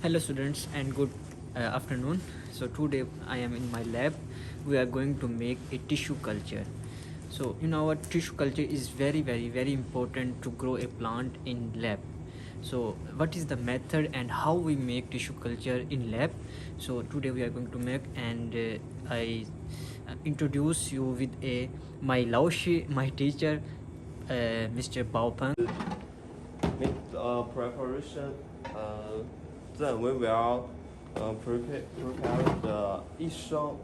Hello students and good afternoon. So today I am in my lab. We are going to make a tissue culture. So tissue culture is very important to grow a plant in lab. So what is the method and how we make tissue culture in lab? So today we are going to make, and I introduce you with a my Laoshi, my teacher, Mr. Bao Peng. Make the preparation. Then we will prepare the 1升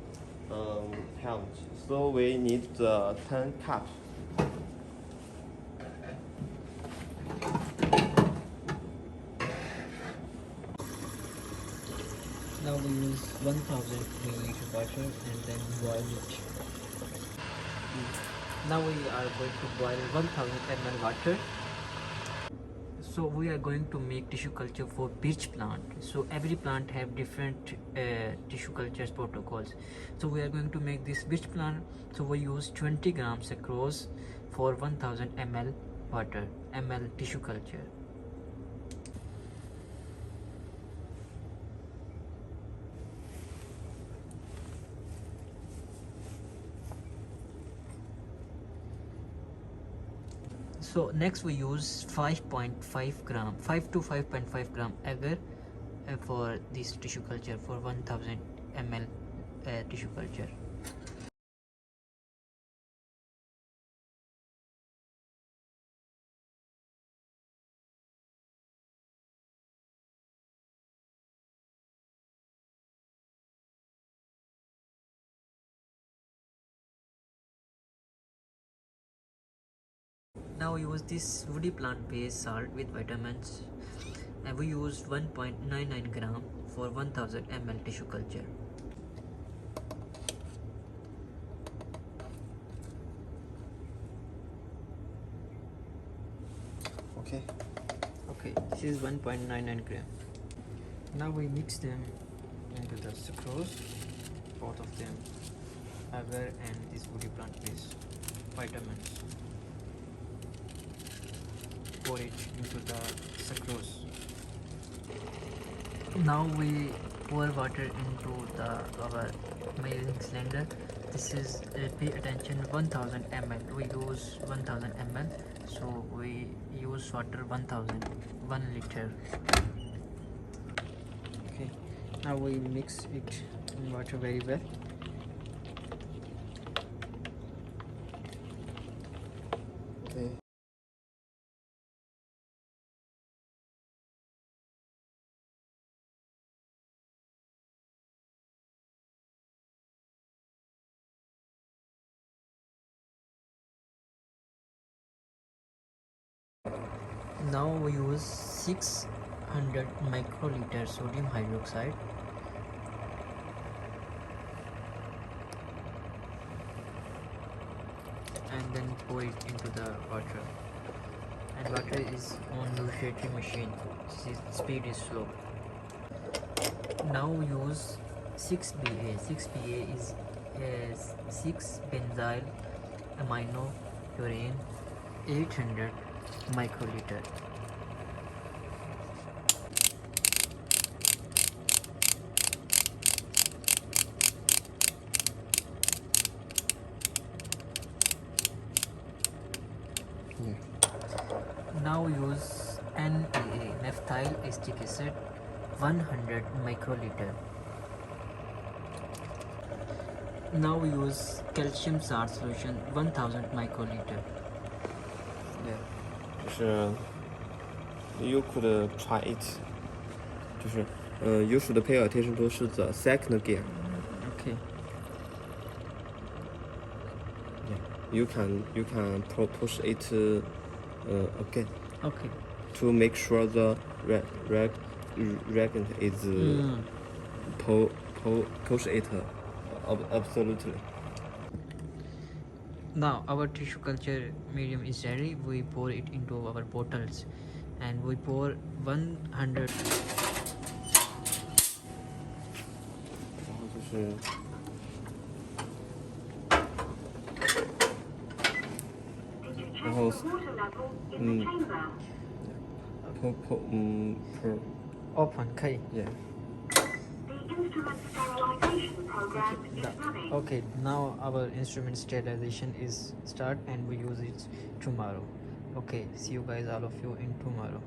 pound. So we need the 10 cups. Now we use 1000 milliliter water and then boil it. Now we are going to boil 1000 ml water. So we are going to make tissue culture for birch plant. So every plant have different tissue cultures protocols. So we are going to make this birch plant. So we use 20 grams sucrose for 1000 ml water, ml tissue culture. So next we use 5.5 gram, 5 to 5.5 gram agar for this tissue culture for 1000 ml tissue culture. Now we use this woody plant based salt with vitamins, and we use 1.99 gram for 1000 ml tissue culture. Okay. Okay, this is 1.99 gram. Now we mix them into the sucrose, both of them, agar and this woody plant based vitamins. Pour it into the sucrose. Now we pour water into our measuring cylinder. This is pay attention 1000 ml. We use 1000 ml, so we use water 1 liter. Okay, now we mix it in water very well. Okay. Now we use 600 microliter sodium hydroxide. And then pour it into the water. And water is on rotatory machine. Speed is slow. Now we use 6BA. 6BA is 6 benzyl amino urine, 800 microliter. Yeah. Now use NAA, naphthyl acetic acid, 100 microliter. Now use calcium salt solution, 1000 microliter. Yeah. 就是 you could try it. 就是you should pay attention to 是 the second gear. Okay. Yeah. You can push it again. Okay. To make sure the reagent is push it absolutely. Now our tissue culture medium is ready. We pour it into our bottles, and we pour 100. 然后就是然后pour open 可以 Yeah. The instrument sterilization program is running. Okay, now our instrument sterilization is start and we use it tomorrow. Okay, see you guys all of you in tomorrow.